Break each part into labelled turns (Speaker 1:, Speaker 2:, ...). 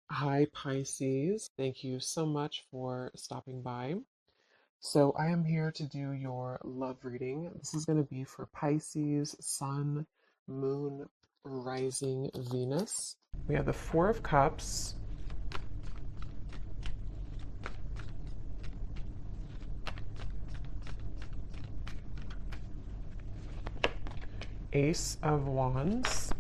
Speaker 1: Hi, Pisces. Thank you so much for stopping by. So, I am here to do your love reading. This is going to be for Pisces, Sun, Moon, Rising, Venus. We have the Four of Cups, Ace of Wands,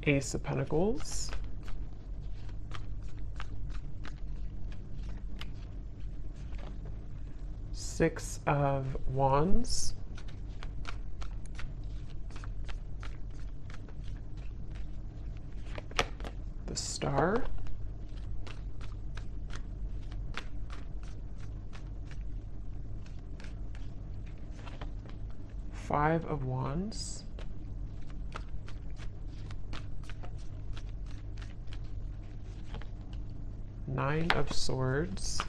Speaker 1: Ace of Pentacles, Six of Wands, the Star, Five of Wands, Nine of Swords,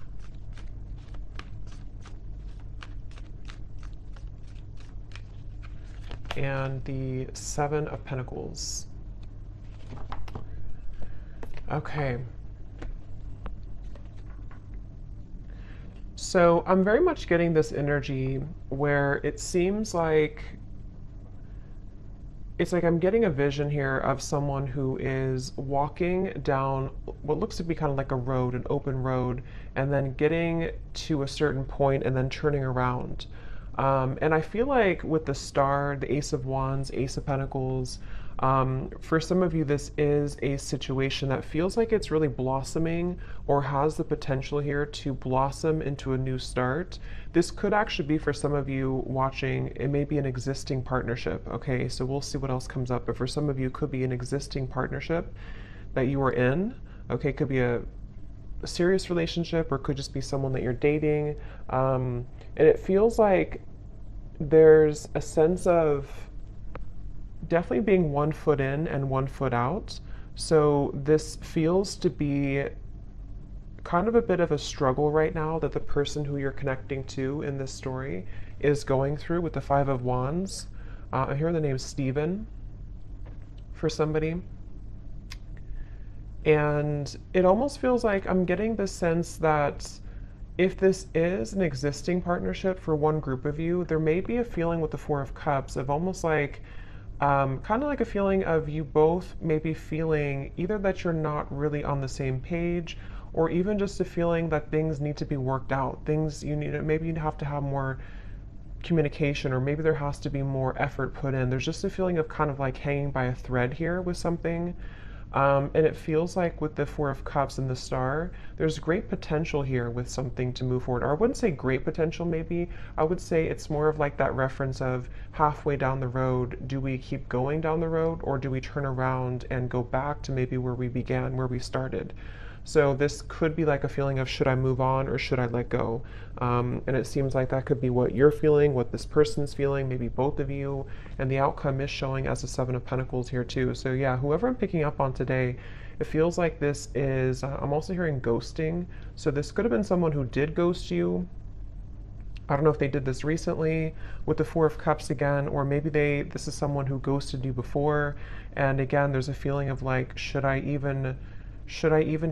Speaker 1: and the Seven of Pentacles. Okay. So I'm very much getting this energy where it seems like I'm getting a vision here of someone who is walking down what looks to be kind of like a road, an open road, and then getting to a certain point and then turning around. And I feel like with the Star, the Ace of Wands, Ace of Pentacles, for some of you, this is a situation that feels like it's really blossoming or has the potential here to blossom into a new start. This could actually be for some of you watching, it may be an existing partnership. Okay, so we'll see what else comes up. But for some of you, it could be an existing partnership that you are in. Okay, it could be a serious relationship or it could just be someone that you're dating. And it feels like there's a sense of definitely being 1 foot in and 1 foot out. So this feels to be kind of a bit of a struggle right now that the person who you're connecting to in this story is going through with the Five of Wands. I hear the name Stephen for somebody. And it almost feels like I'm getting the sense that if this is an existing partnership for one group of you, there may be a feeling with the Four of Cups of almost like kind of like a feeling of you both maybe feeling either that you're not really on the same page or even just a feeling that things need to be worked out. Things you need, maybe you have to have more communication or maybe there has to be more effort put in. There's just a feeling of kind of like hanging by a thread here with something. And it feels like with the Four of Cups and the Star, there's great potential here with something to move forward. Or I wouldn't say great potential, maybe. I would say it's more of like that reference of halfway down the road, do we keep going down the road or do we turn around and go back to maybe where we began, where we started? So this could be like a feeling of should I move on or should I let go? And it seems like that could be what you're feeling, what this person's feeling, maybe both of you. And the outcome is showing as a Seven of Pentacles here too. So yeah, whoever I'm picking up on today, it feels like this is, I'm also hearing ghosting. So this could have been someone who did ghost you. I don't know if they did this recently with the Four of Cups again, or maybe this is someone who ghosted you before. And again, there's a feeling of like, should I even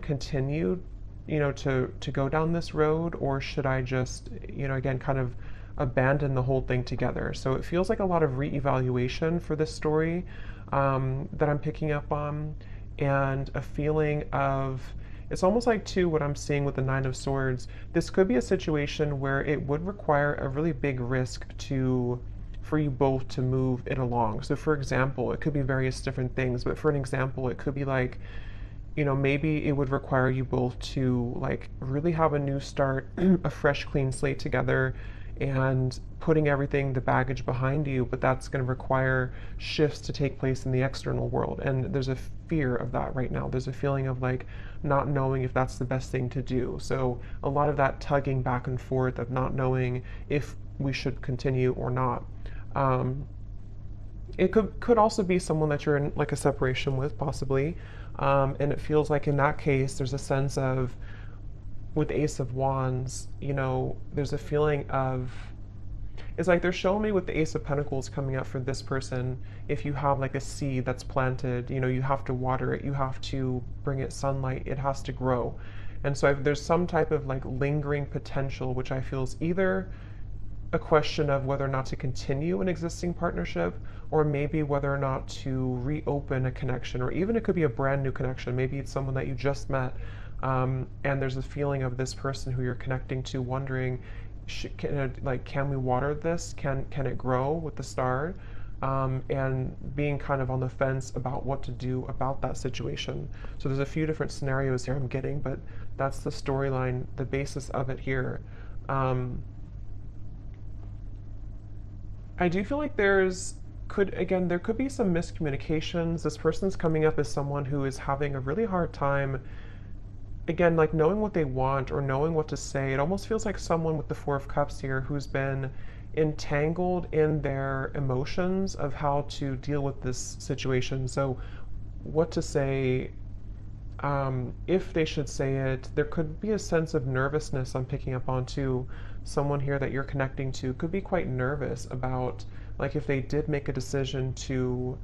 Speaker 1: continue, to go down this road, or should I just, again, kind of abandon the whole thing together? So it feels like a lot of reevaluation for this story that I'm picking up on, and a feeling of it's almost like too what I'm seeing with the Nine of Swords. This could be a situation where it would require a really big risk for you both to move it along. So for example, it could be various different things, but for an example, it could be like maybe it would require you both to like really have a new start, a fresh, clean slate together, and putting everything, the baggage behind you. But that's going to require shifts to take place in the external world. And there's a fear of that right now. There's a feeling of like not knowing if that's the best thing to do. So a lot of that tugging back and forth of not knowing if we should continue or not. It could also be someone that you're in like a separation with, possibly. And it feels like in that case, there's a sense of with the Ace of Wands, there's a feeling of, it's like they're showing me with the Ace of Pentacles coming up for this person, if you have like a seed that's planted, you have to water it, you have to bring it sunlight, it has to grow. And so there's some type of like lingering potential, which I feel is either a question of whether or not to continue an existing partnership, or maybe whether or not to reopen a connection, or even it could be a brand new connection. Maybe it's someone that you just met, and there's a feeling of this person who you're connecting to wondering, can we water this? Can it grow with the star? And being kind of on the fence about what to do about that situation. So there's a few different scenarios here I'm getting, but that's the storyline, the basis of it here. I do feel like there could be some miscommunications. This person's coming up as someone who is having a really hard time, again, like knowing what they want or knowing what to say. It almost feels like someone with the Four of Cups here who's been entangled in their emotions of how to deal with this situation. So what to say, if they should say it. There could be a sense of nervousness I'm picking up on too. Someone here that you're connecting to could be quite nervous about, like, if they did make a decision to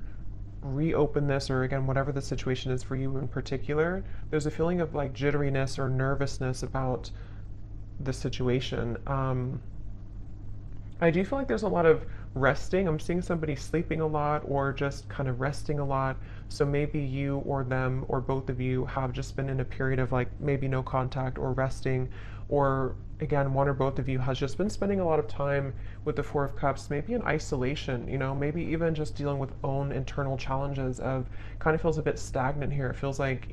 Speaker 1: reopen this, or again, whatever the situation is for you in particular, there's a feeling of like jitteriness or nervousness about the situation. I do feel like there's a lot of resting. I'm seeing somebody sleeping a lot or just kind of resting a lot. So maybe you or them or both of you have just been in a period of like maybe no contact or resting, or again, one or both of you has just been spending a lot of time with the Four of Cups, maybe in isolation, maybe even just dealing with own internal challenges of, kind of feels a bit stagnant here. It feels like,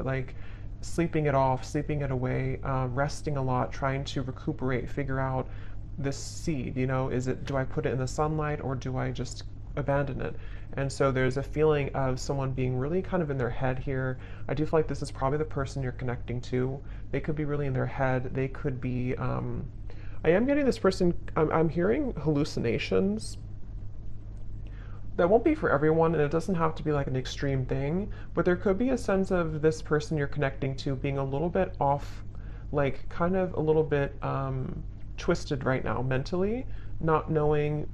Speaker 1: like sleeping it off, sleeping it away, resting a lot, trying to recuperate, figure out this seed, do I put it in the sunlight or do I just abandon it? And so there's a feeling of someone being really kind of in their head here. I do feel like this is probably the person you're connecting to. They could be really in their head. They could be, I am getting this person, I'm hearing hallucinations. That won't be for everyone, and it doesn't have to be like an extreme thing, but there could be a sense of this person you're connecting to being a little bit off, like kind of a little bit, twisted right now mentally, not knowing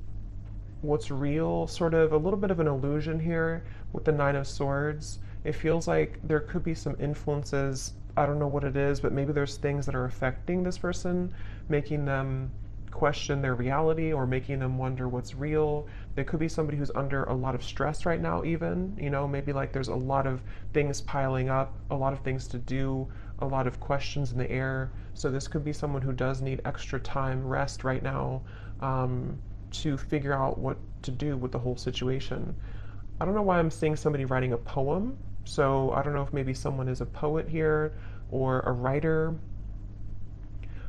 Speaker 1: what's real, sort of a little bit of an illusion here with the Nine of Swords. It feels like there could be some influences. I don't know what it is, but maybe there's things that are affecting this person, making them question their reality or making them wonder what's real. There could be somebody who's under a lot of stress right now even, maybe like there's a lot of things piling up, a lot of things to do, a lot of questions in the air. So this could be someone who does need extra time, rest right now, to figure out what to do with the whole situation. I don't know why I'm seeing somebody writing a poem. So I don't know if maybe someone is a poet here or a writer.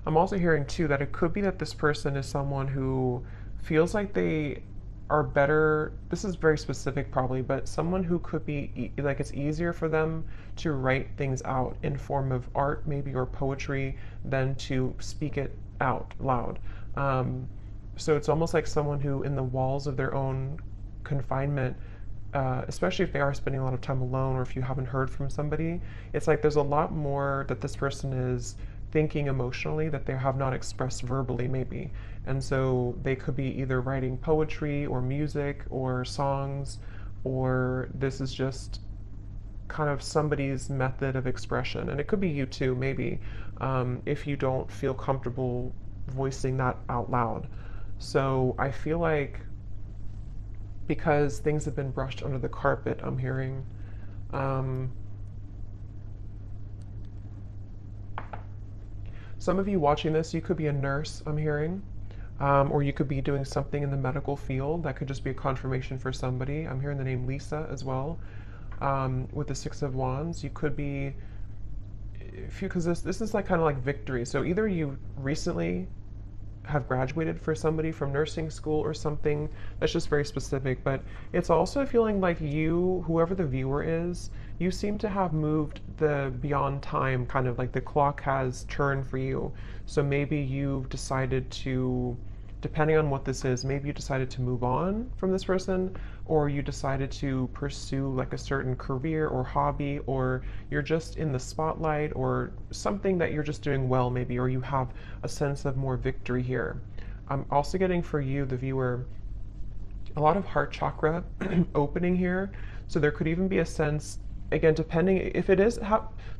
Speaker 1: I'm also hearing too that it could be that this person is someone who feels like they are better. This is very specific probably, but someone who could be like, it's easier for them to write things out in form of art maybe or poetry than to speak it out loud. So it's almost like someone who in the walls of their own confinement, especially if they are spending a lot of time alone or if you haven't heard from somebody, it's like there's a lot more that this person is thinking emotionally that they have not expressed verbally maybe. And so they could be either writing poetry or music or songs, or this is just kind of somebody's method of expression. And it could be you too, maybe, if you don't feel comfortable voicing that out loud. So I feel like because things have been brushed under the carpet, I'm hearing, some of you watching this, you could be a nurse, I'm hearing, or you could be doing something in the medical field. That could just be a confirmation for somebody. I'm hearing the name Lisa as well. With the Six of Wands, you could be, because this is like kind of like victory. So either you recently have graduated for somebody from nursing school or something. That's just very specific, but it's also feeling like you, whoever the viewer is, you seem to have moved the beyond time, kind of like the clock has turned for you. So maybe you've decided to depending on what this is, maybe you decided to move on from this person, or you decided to pursue like a certain career or hobby, or you're just in the spotlight, or something that you're just doing well maybe, or you have a sense of more victory here. I'm also getting for you, the viewer, a lot of heart chakra opening here. So there could even be a sense, again, depending if it is,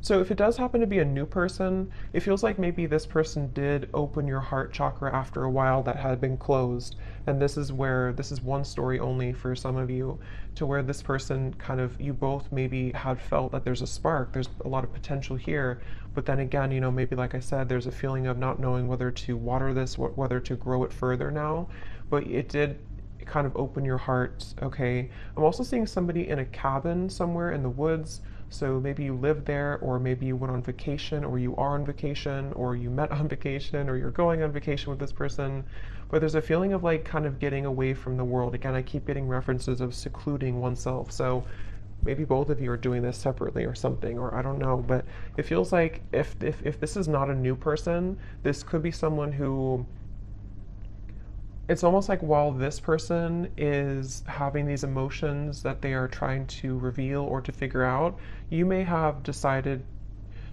Speaker 1: so if it does happen to be a new person, it feels like maybe this person did open your heart chakra after a while that had been closed. And this is where, this is one story only for some of you, to where this person kind of, you both maybe had felt that there's a spark, there's a lot of potential here. But then again, you know, maybe like I said, there's a feeling of not knowing whether to water this, whether to grow it further now. But it did kind of open your heart. Okay, I'm also seeing somebody in a cabin somewhere in the woods. So maybe you live there, or maybe you went on vacation, or you are on vacation, or you met on vacation, or you're going on vacation with this person. But there's a feeling of like kind of getting away from the world. Again, I keep getting references of secluding oneself. So maybe both of you are doing this separately or something, or I don't know. But it feels like if this is not a new person, this could be someone who, it's almost like while this person is having these emotions that they are trying to reveal or to figure out, you may have decided,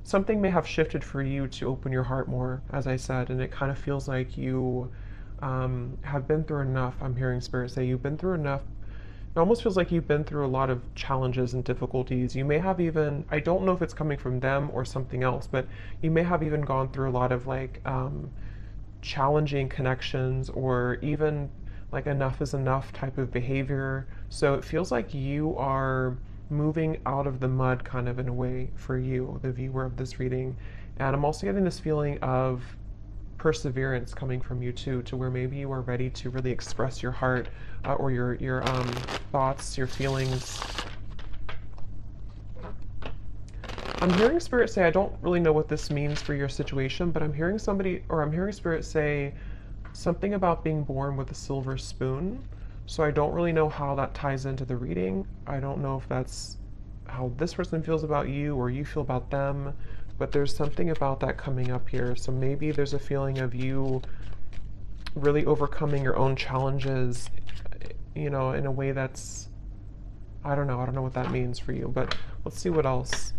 Speaker 1: something may have shifted for you to open your heart more, as I said, and it kind of feels like you have been through enough. I'm hearing Spirit say you've been through enough. It almost feels like you've been through a lot of challenges and difficulties. You may have even, I don't know if it's coming from them or something else, but you may have even gone through a lot of like, challenging connections, or even like enough is enough type of behavior. So it feels like you are moving out of the mud kind of in a way for you, the viewer of this reading. And I'm also getting this feeling of perseverance coming from you too, to where maybe you are ready to really express your heart, or your thoughts, your feelings. I'm hearing Spirit say, I don't really know what this means for your situation, but I'm hearing somebody, or I'm hearing Spirit say something about being born with a silver spoon. So I don't really know how that ties into the reading. I don't know if that's how this person feels about you or you feel about them, but there's something about that coming up here. So maybe there's a feeling of you really overcoming your own challenges, you know, in a way that's, I don't know what that means for you, but let's see what else.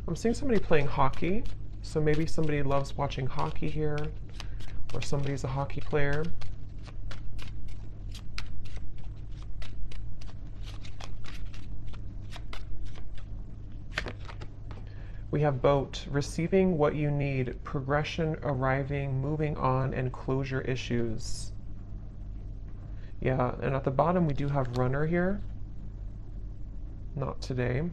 Speaker 1: I'm seeing somebody playing hockey, so maybe somebody loves watching hockey here, or somebody's a hockey player. We have boat, receiving what you need, progression, arriving, moving on, and closure issues. Yeah, and at the bottom we do have runner here. Not today.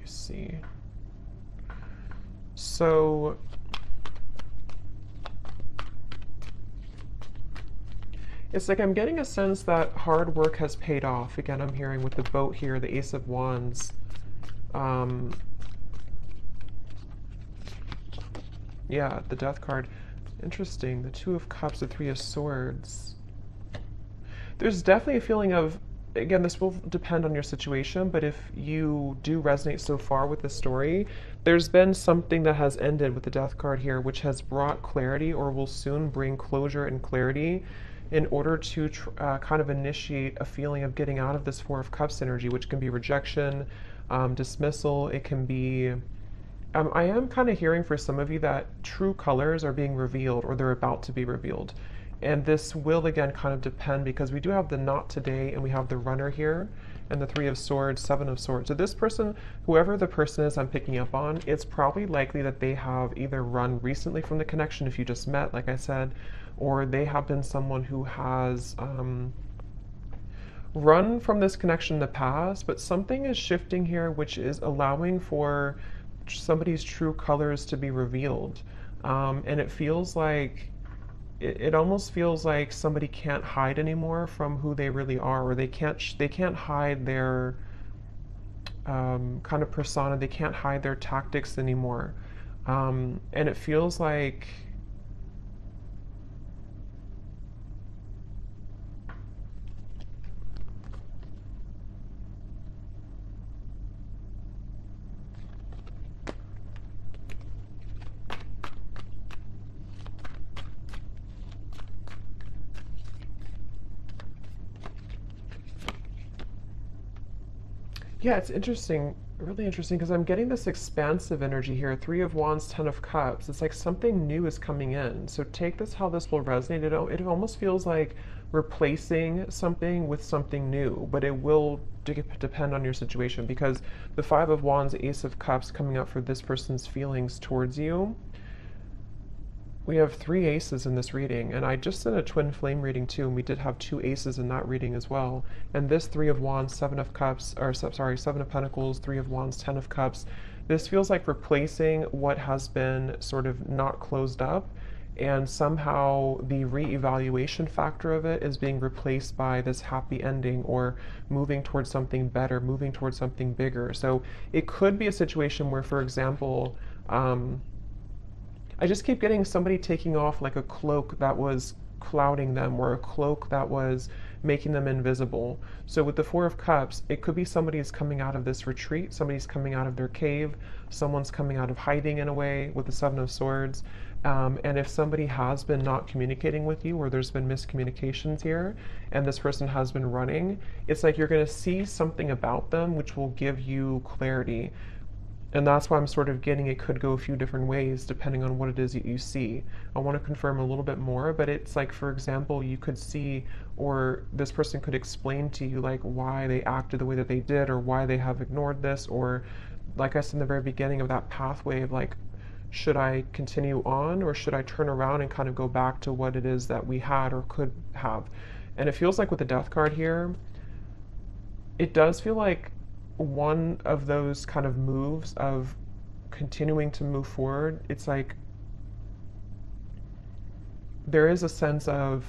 Speaker 1: See. So it's like I'm getting a sense that hard work has paid off. Again, I'm hearing with the boat here, the Ace of Wands. Yeah, the Death card. Interesting. The Two of Cups, the Three of Swords. There's definitely a feeling of, again, this will depend on your situation, but if you do resonate so far with the story, there's been something that has ended with the Death card here, which has brought clarity, or will soon bring closure and clarity, in order to kind of initiate a feeling of getting out of this Four of Cups energy, which can be rejection, dismissal. It can be, I am kind of hearing for some of you that true colors are being revealed, or they're about to be revealed. And this will again kind of depend, because we do have the not today and we have the runner here. and the Three of Swords, Seven of Swords. So this person, whoever the person is I'm picking up on, it's probably likely that they have either run recently from the connection if you just met, like I said, or they have been someone who has run from this connection in the past, but something is shifting here which is allowing for somebody's true colors to be revealed. And it feels like it almost feels like somebody can't hide anymore from who they really are, or they can't hide their kind of persona. They can't hide their tactics anymore, and it feels like yeah, it's interesting, really interesting, because I'm getting this expansive energy here. Three of Wands, Ten of Cups. It's like something new is coming in. So take this how this will resonate. It almost feels like replacing something with something new, but it will depend on your situation, because the Five of Wands, Ace of Cups coming up for this person's feelings towards you. We have three aces in this reading, and I just did a twin flame reading too, and we did have two aces in that reading as well. And this Three of Wands, Seven of Cups, or sorry, Seven of Pentacles, Three of Wands, Ten of Cups. This feels like replacing what has been sort of not closed up, and somehow the re-evaluation factor of it is being replaced by this happy ending, or moving towards something better, moving towards something bigger. So it could be a situation where, for example, I just keep getting somebody taking off like a cloak that was clouding them, or a cloak that was making them invisible. So with the Four of Cups, it could be somebody's coming out of this retreat, somebody's coming out of their cave, someone's coming out of hiding in a way with the Seven of Swords. And if somebody has been not communicating with you, or there's been miscommunications here, and this person has been running, it's like you're going to see something about them which will give you clarity. And that's why I'm sort of getting it could go a few different ways depending on what it is that you see. I want to confirm a little bit more, but it's like, for example, you could see, or this person could explain to you like why they acted the way that they did, or why they have ignored this, or like I said in the very beginning of that pathway of like, should I continue on, or should I turn around and kind of go back to what it is that we had or could have? And it feels like with the Death card here, it does feel like one of those kind of moves of continuing to move forward. It's like there is a sense of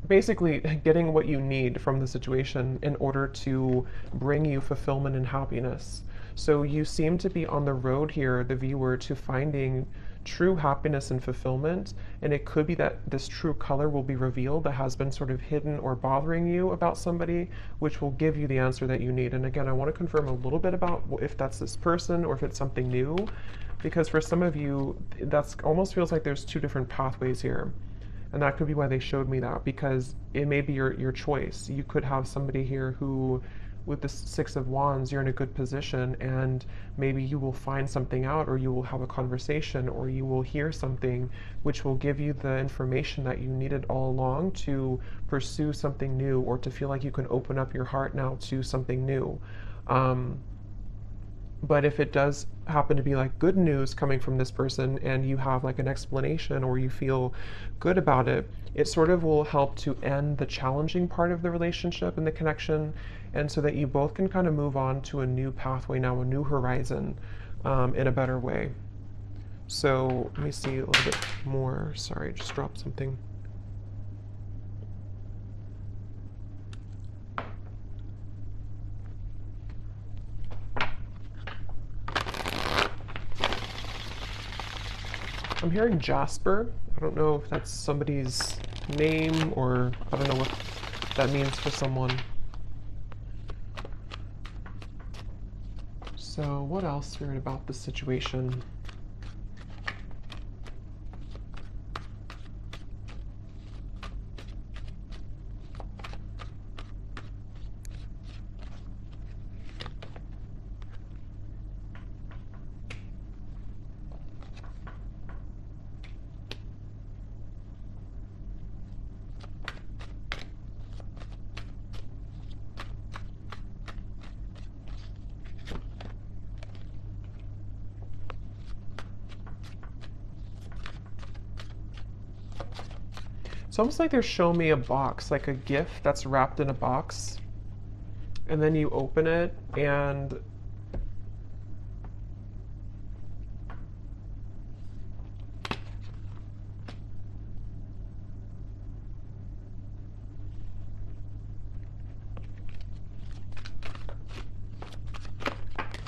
Speaker 1: basically getting what you need from the situation in order to bring you fulfillment and happiness. So you seem to be on the road here, the viewer, to finding true happiness and fulfillment, and it could be that this true color will be revealed that has been sort of hidden or bothering you about somebody, which will give you the answer that you need. And again, I want to confirm a little bit about if that's this person or if it's something new, because for some of you, that's almost feels like there's two different pathways here. And that could be why they showed me that, because it may be your choice. You could have somebody here who, with the Six of Wands, you're in a good position, and maybe you will find something out, or you will have a conversation, or you will hear something which will give you the information that you needed all along to pursue something new, or to feel like you can open up your heart now to something new. But if it does happen to be like good news coming from this person, and you have like an explanation, or you feel good about it, it sort of will help to end the challenging part of the relationship and the connection, and so that you both can kind of move on to a new pathway now, a new horizon, in a better way. So let me see a little bit more. Sorry, I just dropped something. I'm hearing Jasper. I don't know if that's somebody's name, or I don't know what that means for someone. So what else, Spirit, about this situation? It's almost like they're showing me a box, like a gift that's wrapped in a box. And then you open it and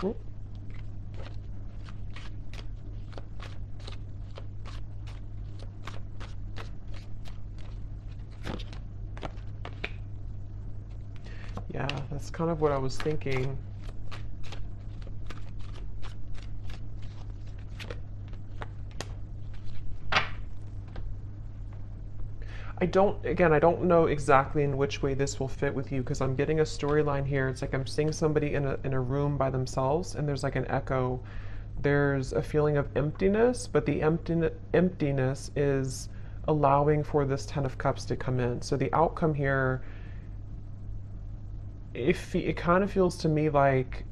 Speaker 1: oh, yeah, that's kind of what I was thinking. I don't know exactly in which way this will fit with you because I'm getting a storyline here. It's like I'm seeing somebody in a room by themselves and there's like an echo. There's a feeling of emptiness, but the emptiness is allowing for this Ten of Cups to come in. So the outcome here, if it kind of feels to me like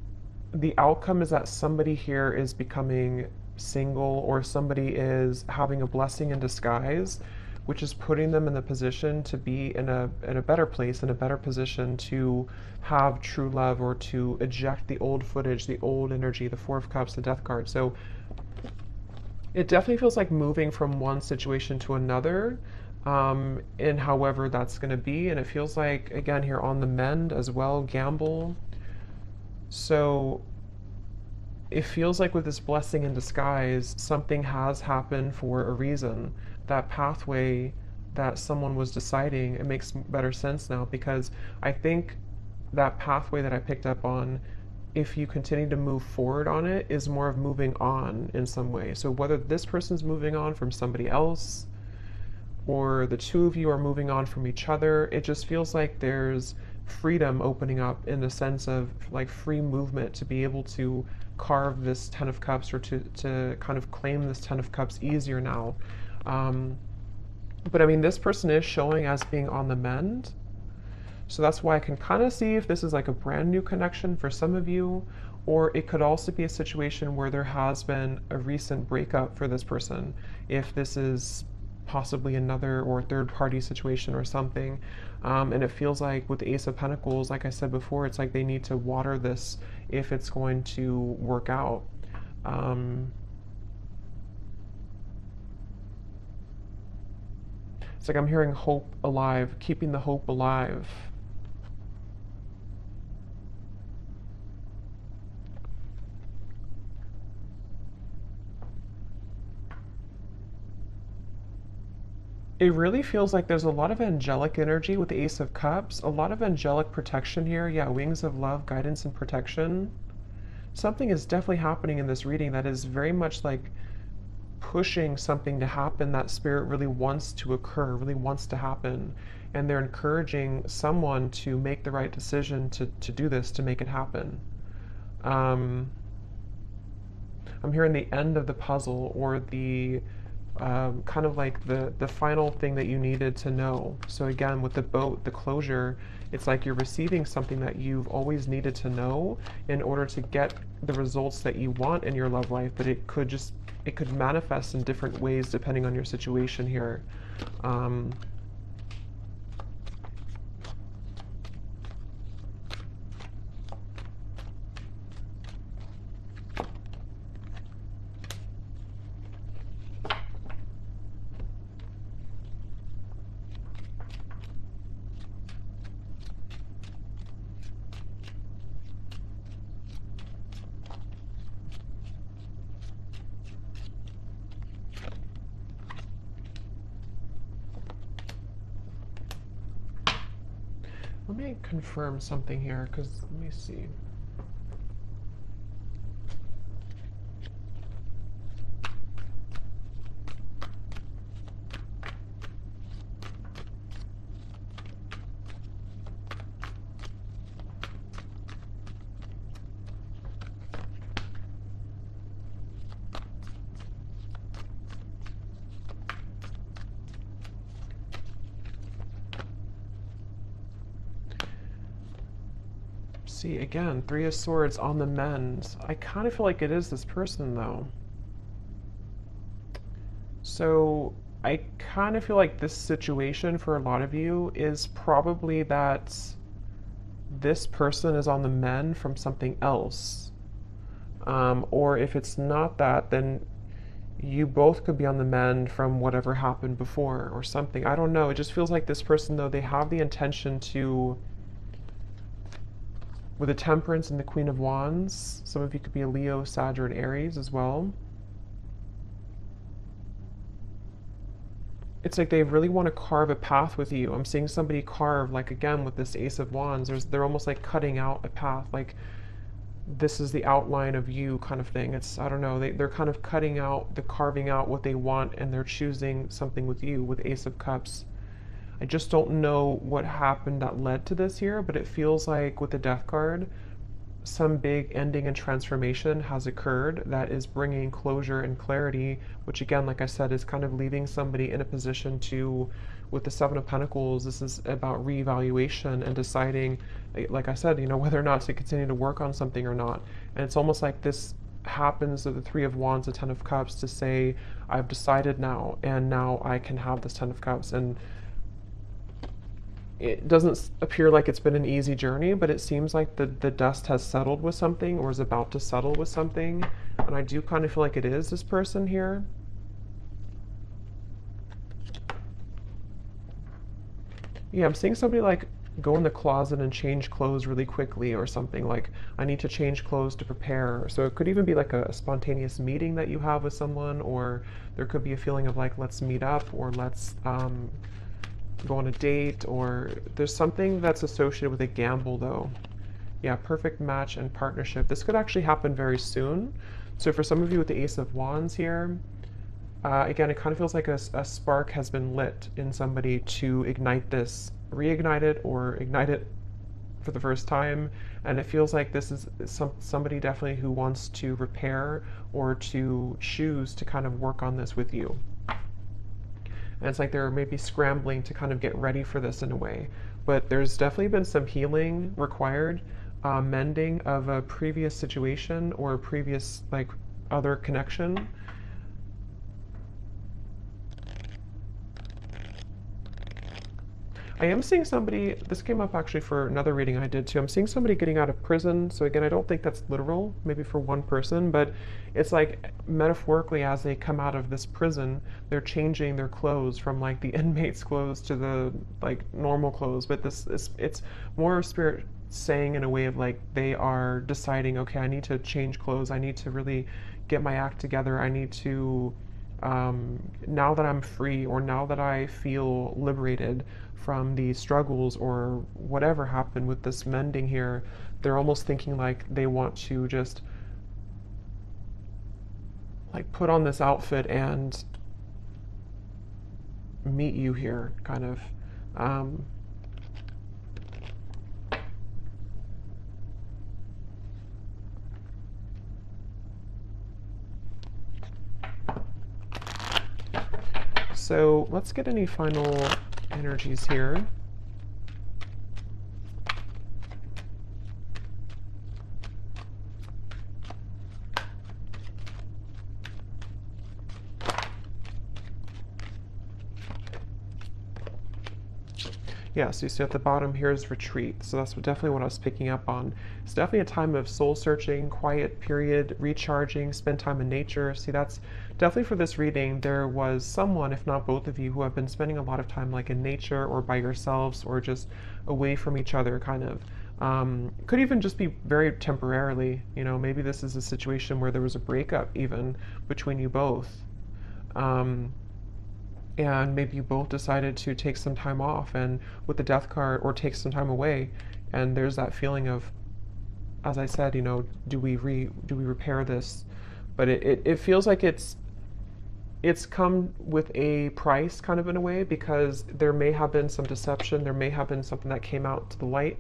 Speaker 1: the outcome is that somebody here is becoming single or somebody is having a blessing in disguise, which is putting them in the position to be in a better place, in a better position to have true love or to eject the old footage, the old energy, the Four of Cups, the Death card. So it definitely feels like moving from one situation to another, in however that's going to be. And it feels like, again, here on the mend as well, gamble. So it feels like with this blessing in disguise, something has happened for a reason. That pathway that someone was deciding, it makes better sense now because I think that pathway that I picked up on, if you continue to move forward on it, is more of moving on in some way. So whether this person's moving on from somebody else or the two of you are moving on from each other, it just feels like there's freedom opening up in the sense of like free movement to be able to carve this Ten of Cups or to kind of claim this Ten of Cups easier now. But I mean, this person is showing as being on the mend. So that's why I can kind of see if this is like a brand new connection for some of you, or it could also be a situation where there has been a recent breakup for this person. If this is possibly another or third party situation or something. And it feels like with the Ace of Pentacles, like I said before, it's like they need to water this if it's going to work out. It's like I'm hearing hope alive, keeping the hope alive. It really feels like there's a lot of angelic energy with the Ace of Cups, a lot of angelic protection here. Yeah, wings of love, guidance and protection. Something is definitely happening in this reading that is very much like pushing something to happen that spirit really wants to occur, really wants to happen. And they're encouraging someone to make the right decision to do this, to make it happen. I'm hearing the end of the puzzle or the kind of like the final thing that you needed to know. So again, with the boat, the closure, it's like you're receiving something that you've always needed to know in order to get the results that you want in your love life, but it could manifest in different ways depending on your situation here. Let me confirm something here, because let me see. See, again, Three of Swords on the mend. I kind of feel like it is this person, though. So, I kind of feel like this situation for a lot of you is probably that this person is on the mend from something else. Or if it's not that, then you both could be on the mend from whatever happened before or something. I don't know. It just feels like this person, though, they have the intention to, with the Temperance and the Queen of Wands, some of you could be a Leo, Sag, or an Aries as well. It's like they really want to carve a path with you. I'm seeing somebody carve, like again with this Ace of Wands, they're almost like cutting out a path, like this is the outline of you kind of thing. It's, I don't know, they're kind of cutting out, they're carving out what they want, and they're choosing something with you with Ace of Cups. I just don't know what happened that led to this here, but it feels like with the Death card, some big ending and transformation has occurred that is bringing closure and clarity, which again, like I said, is kind of leaving somebody in a position to, with the Seven of Pentacles, this is about reevaluation and deciding, like I said, whether or not to continue to work on something or not. And it's almost like this happens to the Three of Wands, the Ten of Cups, to say, I've decided now, and now I can have this Ten of Cups. And it doesn't appear like it's been an easy journey, but it seems like the dust has settled with something or is about to settle with something. And I do kind of feel like it is this person here. Yeah, I'm seeing somebody like go in the closet and change clothes really quickly or something, like I need to change clothes to prepare. So it could even be like a spontaneous meeting that you have with someone, or there could be a feeling of like, let's meet up, or let's go on a date, or there's something that's associated with a gamble though. Yeah, perfect match and partnership. This could actually happen very soon. So for some of you with the Ace of Wands here, again, it kind of feels like a spark has been lit in somebody to ignite this, reignite it, or ignite it for the first time. And it feels like this is somebody definitely who wants to repair or to choose to kind of work on this with you. And it's like they're maybe scrambling to kind of get ready for this in a way. But there's definitely been some healing required, mending of a previous situation or a previous like other connection. I am seeing somebody, this came up actually for another reading I did too, I'm seeing somebody getting out of prison. So again, I don't think that's literal, maybe for one person, but it's like metaphorically as they come out of this prison, they're changing their clothes from like the inmate's clothes to the like normal clothes. But this is, it's more of spirit saying in a way of like they are deciding, okay, I need to change clothes, I need to really get my act together, I need to, now that I'm free, or now that I feel liberated from the struggles or whatever happened with this mending here, they're almost thinking like they want to just like put on this outfit and meet you here, kind of. So let's get any final energies here. Yeah, so you see at the bottom here is retreat. So that's definitely what I was picking up on. It's definitely a time of soul searching, quiet period, recharging, spend time in nature. See, that's definitely for this reading. There was someone, if not both of you, who have been spending a lot of time like in nature or by yourselves or just away from each other, kind of. Could even just be very temporarily, maybe this is a situation where there was a breakup even between you both. And maybe you both decided to take some time off and with the Death card, or take some time away, and there's that feeling of, as I said, do we repair this? But it feels like it's come with a price, kind of in a way, because there may have been some deception, there may have been something that came out to the light,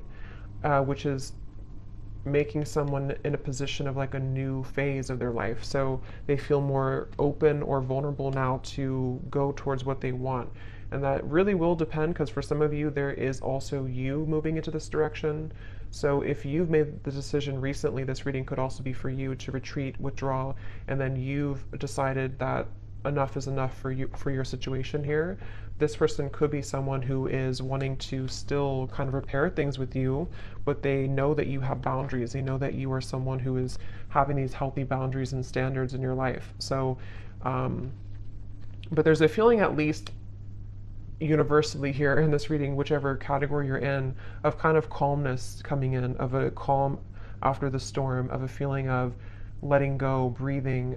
Speaker 1: which is making someone in a position of like a new phase of their life. So they feel more open or vulnerable now to go towards what they want. And that really will depend, because for some of you, there is also you moving into this direction. So if you've made the decision recently, this reading could also be for you to retreat, withdraw, and then you've decided that enough is enough for you, for your situation here. This person could be someone who is wanting to still kind of repair things with you, but they know that you have boundaries. They know that you are someone who is having these healthy boundaries and standards in your life. So, but there's a feeling, at least universally here in this reading, whichever category you're in, of kind of calmness coming in, of a calm after the storm, of a feeling of letting go, breathing,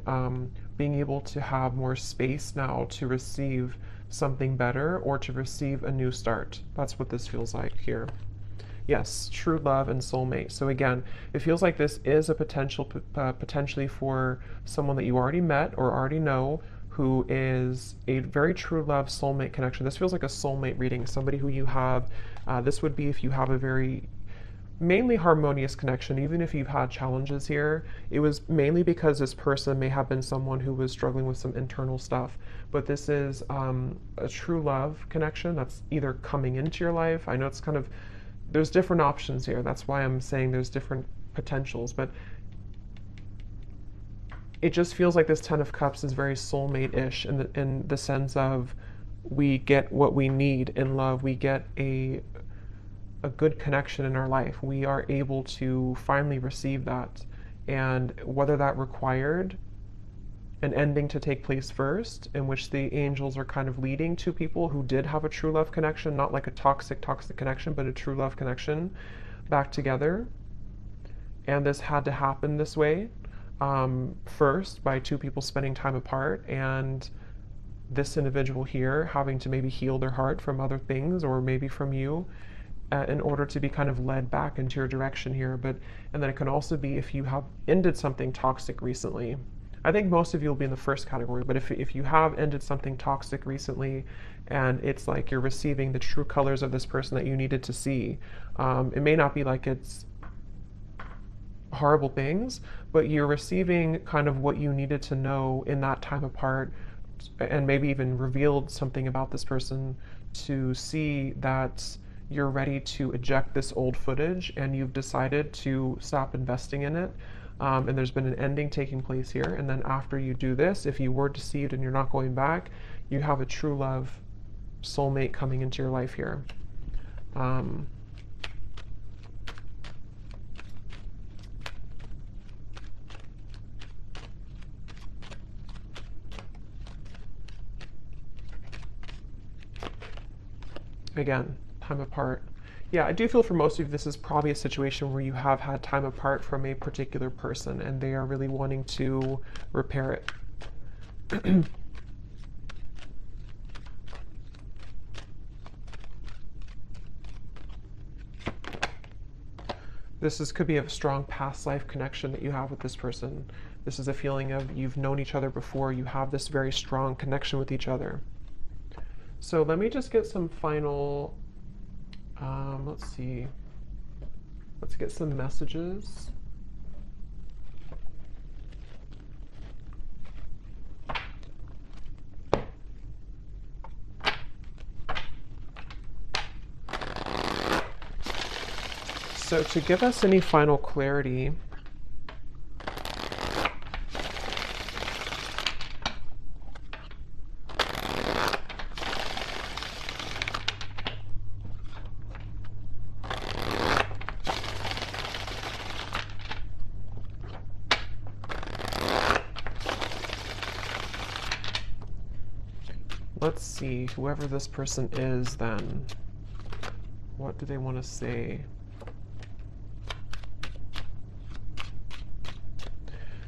Speaker 1: being able to have more space now to receive something better or to receive a new start. That's what this feels like here. Yes, true love and soulmate. So again, it feels like this is a potentially for someone that you already met or already know, who is a very true love soulmate connection. This feels like a soulmate reading, somebody who you have, this would be if you have a very mainly harmonious connection. Even if you've had challenges here, it was mainly because this person may have been someone who was struggling with some internal stuff. But this is a true love connection that's either coming into your life. I know it's kind of, there's different options here. That's why I'm saying there's different potentials, but it just feels like this Ten of Cups is very soulmate-ish in the sense of we get what we need in love. We get a good connection in our life. We are able to finally receive that. And whether that required an ending to take place first, in which the angels are kind of leading to people who did have a true love connection, not like a toxic connection, but a true love connection back together. And this had to happen this way. First, by two people spending time apart, and this individual here having to maybe heal their heart from other things, or maybe from you, in order to be kind of led back into your direction here. And then it can also be if you have ended something toxic recently. I think most of you will be in the first category, but if you have ended something toxic recently, and it's like you're receiving the true colors of this person that you needed to see, it may not be like it's horrible things, but you're receiving kind of what you needed to know in that time apart, and maybe even revealed something about this person to see that you're ready to eject this old footage and you've decided to stop investing in it. And there's been an ending taking place here. And then after you do this, if you were deceived and you're not going back, you have a true love soulmate coming into your life here. Again, time apart. Yeah, I do feel for most of you, this is probably a situation where you have had time apart from a particular person and they are really wanting to repair it. Could be a strong past life connection that you have with this person. This is a feeling of you've known each other before, you have this very strong connection with each other. So let me just get some final, let's see, let's get some messages. So to give us any final clarity, let's see, whoever this person is then, what do they want to say?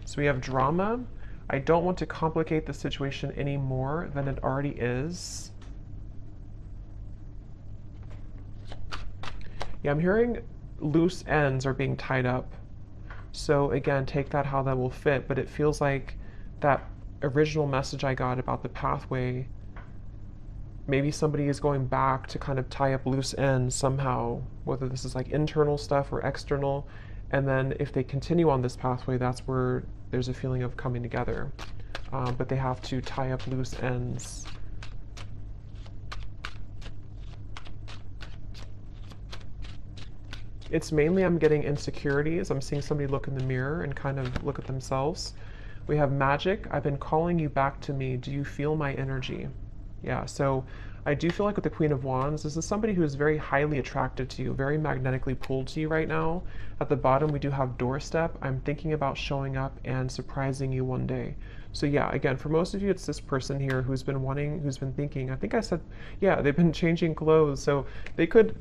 Speaker 1: So we have drama. I don't want to complicate the situation any more than it already is. Yeah, I'm hearing loose ends are being tied up. So again, take that how that will fit, but it feels like that original message I got about the pathway, maybe somebody is going back to kind of tie up loose ends somehow, whether this is like internal stuff or external. And then if they continue on this pathway, that's where there's a feeling of coming together. But they have to tie up loose ends. It's mainly, I'm getting insecurities. I'm seeing somebody look in the mirror and kind of look at themselves. We have magic. I've been calling you back to me. Do you feel my energy? Yeah, so I do feel like with the Queen of Wands, this is somebody who is very highly attracted to you, very magnetically pulled to you right now. At the bottom, we do have doorstep. I'm thinking about showing up and surprising you one day. So yeah, again, for most of you, it's this person here who's been wanting, who's been thinking, I think I said, yeah, they've been changing clothes. So they could,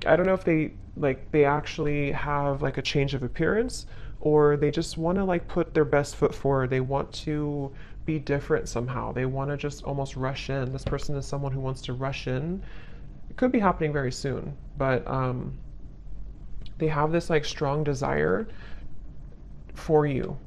Speaker 1: I don't know if they actually have like a change of appearance, or they just want to like put their best foot forward. They want to be different somehow. They want to just almost rush in. This person is someone who wants to rush in. It could be happening very soon, but they have this like strong desire for you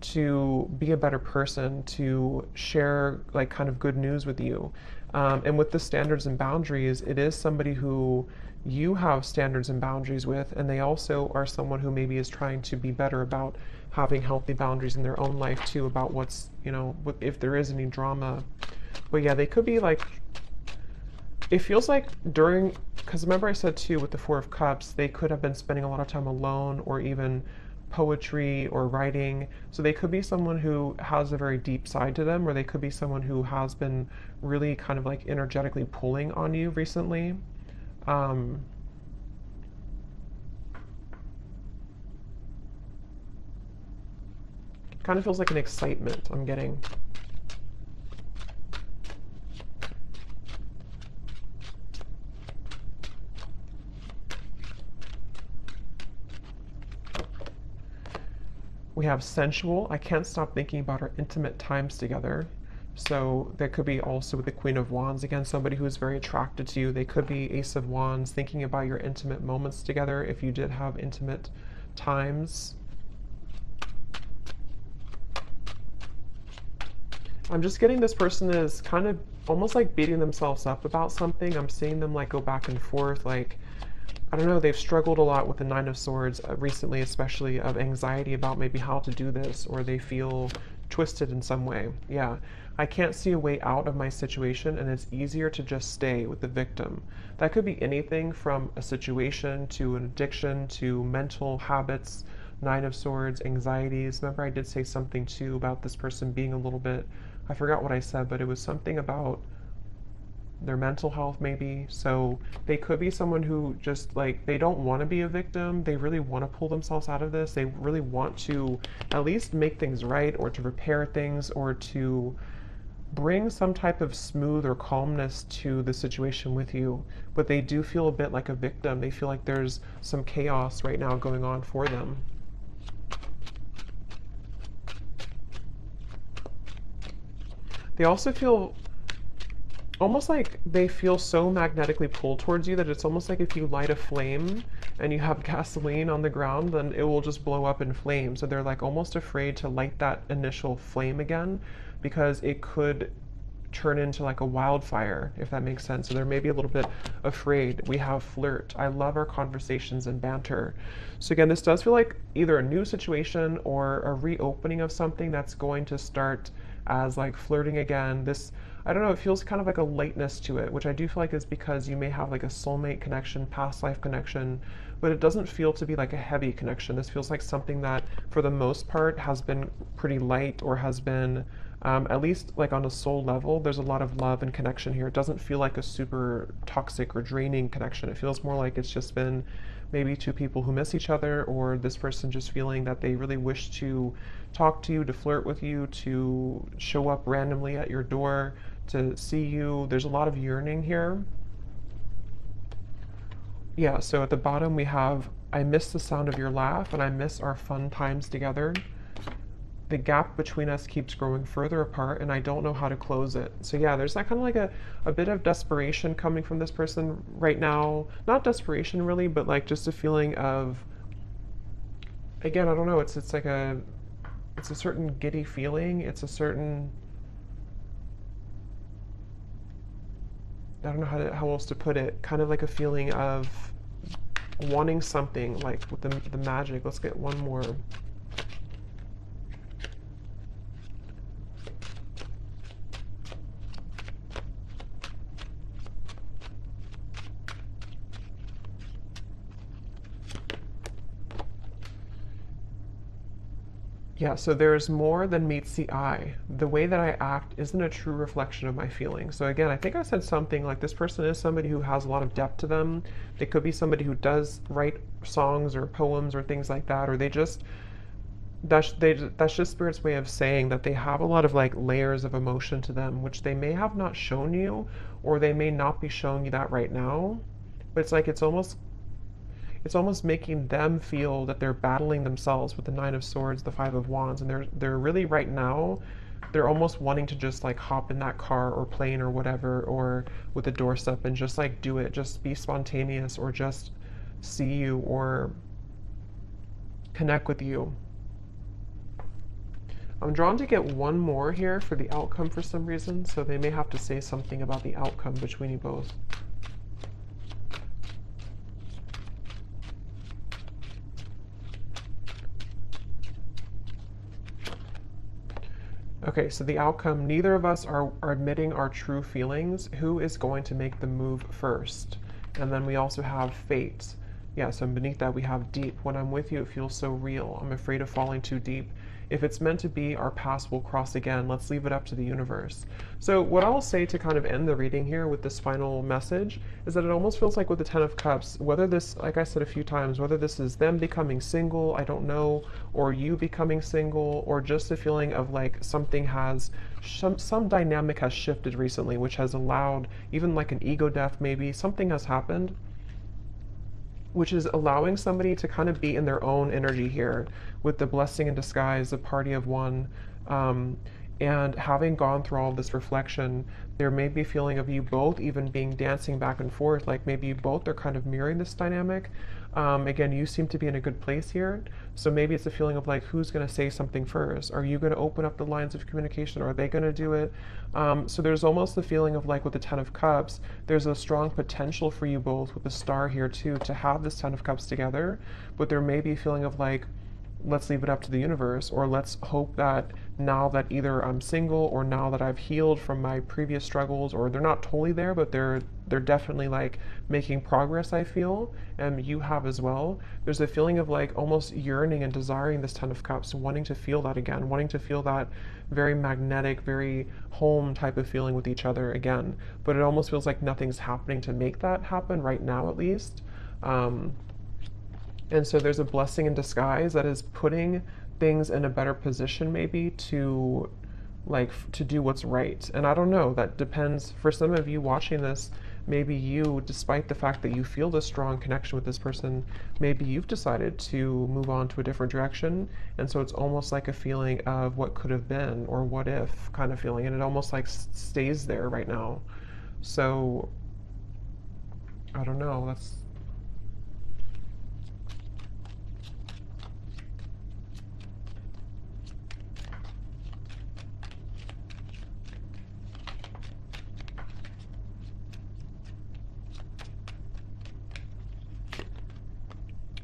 Speaker 1: to be a better person, to share like kind of good news with you. And with the standards and boundaries, it is somebody who you have standards and boundaries with, and they also are someone who maybe is trying to be better about having healthy boundaries in their own life too, about what's, you know, if there is any drama. But yeah, they could be like, it feels like during, because remember I said too with the Four of Cups, they could have been spending a lot of time alone, or even poetry or writing. So they could be someone who has a very deep side to them, or they could be someone who has been really kind of like energetically pulling on you recently. Um, Kind of feels like an excitement I'm getting. We have sensual. I can't stop thinking about our intimate times together. So that could be also with the Queen of Wands. Again, somebody who is very attracted to you. They could be Ace of Wands, thinking about your intimate moments together if you did have intimate times. I'm just getting this person is kind of almost like beating themselves up about something. I'm seeing them like go back and forth, like, I don't know, they've struggled a lot with the Nine of Swords recently, especially of anxiety about maybe how to do this, or they feel twisted in some way. Yeah, I can't see a way out of my situation, and it's easier to just stay with the victim. That could be anything from a situation to an addiction to mental habits, Nine of Swords, anxieties. Remember I did say something too about this person being a little bit, I forgot what I said, but it was something about their mental health maybe. So they could be someone who just like, they don't want to be a victim. They really want to pull themselves out of this. They really want to at least make things right, or to repair things, or to bring some type of smooth or calmness to the situation with you. But they do feel a bit like a victim. They feel like there's some chaos right now going on for them. They also feel almost like they feel so magnetically pulled towards you that it's almost like if you light a flame and you have gasoline on the ground, then it will just blow up in flames. So they're like almost afraid to light that initial flame again, because it could turn into like a wildfire, if that makes sense. So they're maybe a little bit afraid. We have flirt. I love our conversations and banter. So again, this does feel like either a new situation or a reopening of something that's going to start as like flirting again. This, I don't know, it feels kind of like a lightness to it, which I do feel like is because you may have like a soulmate connection, past life connection, but it doesn't feel to be like a heavy connection. This feels like something that for the most part has been pretty light, or has been at least like on a soul level, there's a lot of love and connection here. It doesn't feel like a super toxic or draining connection. It feels more like it's just been maybe two people who miss each other, or this person just feeling that they really wish to talk to you, to flirt with you, to show up randomly at your door, to see you. There's a lot of yearning here. Yeah, so at the bottom we have, I miss the sound of your laugh, and I miss our fun times together. The gap between us keeps growing further apart, and I don't know how to close it. So yeah, there's that kind of like a bit of desperation coming from this person right now. Not desperation really, but like just a feeling of, again, I don't know, it's like it's a certain giddy feeling. It's a certain, I don't know how else to put it, kind of like a feeling of wanting something, like with the magic. Let's get one more. Yeah, so there's more than meets the eye. The way that I act isn't a true reflection of my feelings. So again, I think I said something like this person is somebody who has a lot of depth to them. They could be somebody who does write songs or poems or things like that, or that's just spirit's way of saying that they have a lot of like layers of emotion to them, which they may have not shown you, or they may not be showing you that right now. But it's like it's almost making them feel that they're battling themselves with the Nine of Swords, the Five of Wands, and they're really right now, they're almost wanting to just like hop in that car or plane or whatever, or with a doorstep and just like do it, just be spontaneous, or just see you or connect with you. I'm drawn to get one more here for the outcome for some reason, so they may have to say something about the outcome between you both. Okay, so the outcome, neither of us are admitting our true feelings. Who is going to make the move first? And then we also have fate. Yeah, so beneath that we have deep. When I'm with you, it feels so real. I'm afraid of falling too deep. If it's meant to be, our paths will cross again. Let's leave it up to the universe. So what I'll say to kind of end the reading here with this final message is that it almost feels like with the Ten of Cups, whether this, like I said a few times, whether this is them becoming single, I don't know, or you becoming single, or just a feeling of like something has, some dynamic has shifted recently, which has allowed even like an ego death maybe, something has happened which is allowing somebody to kind of be in their own energy here with the blessing in disguise, the party of one. And having gone through all of this reflection, there may be a feeling of you both even being dancing back and forth, like maybe you both are kind of mirroring this dynamic. Again, you seem to be in a good place here. So maybe it's a feeling of like, who's going to say something first? Are you going to open up the lines of communication? Or are they going to do it? So there's almost the feeling of like with the Ten of Cups, there's a strong potential for you both with the star here too, to have this Ten of Cups together. But there may be a feeling of like, let's leave it up to the universe, or let's hope that now that either I'm single or now that I've healed from my previous struggles, or they're not totally there, but they're definitely like making progress, I feel, and you have as well. There's a feeling of like almost yearning and desiring this Ten of Cups, wanting to feel that again, wanting to feel that very magnetic, very home type of feeling with each other again. But it almost feels like nothing's happening to make that happen right now, at least. And so there's a blessing in disguise that is putting things in a better position maybe to like to do what's right. And I don't know, that depends. For some of you watching this, maybe you, despite the fact that you feel this strong connection with this person, maybe you've decided to move on to a different direction. And so it's almost like a feeling of what could have been or what if kind of feeling. And it almost like stays there right now. So I don't know, that's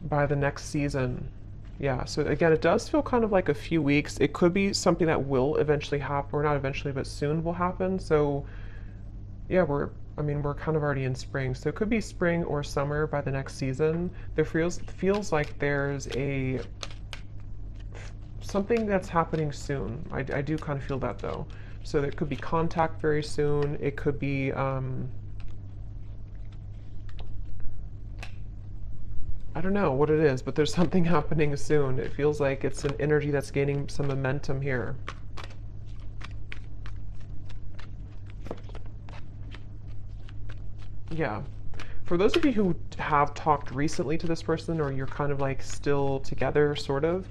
Speaker 1: by the next season. Yeah, so again, it does feel kind of like a few weeks. It could be something that will eventually happen, or not eventually, but soon will happen. So yeah, we're kind of already in spring. So it could be spring or summer by the next season. There feels like there's something that's happening soon. I do kind of feel that though. So there could be contact very soon. It could be, I don't know what it is, but there's something happening soon. It feels like it's an energy that's gaining some momentum here. Yeah. For those of you who have talked recently to this person, or you're kind of like still together, sort of,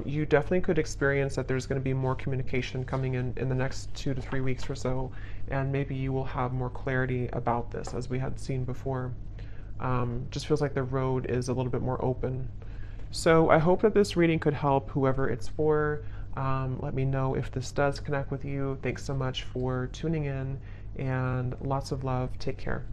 Speaker 1: you definitely could experience that there's going to be more communication coming in the next 2 to 3 weeks or so, and maybe you will have more clarity about this, as we had seen before. Just feels like the road is a little bit more open. So I hope that this reading could help whoever it's for. Let me know if this does connect with you. Thanks so much for tuning in, and lots of love. Take care.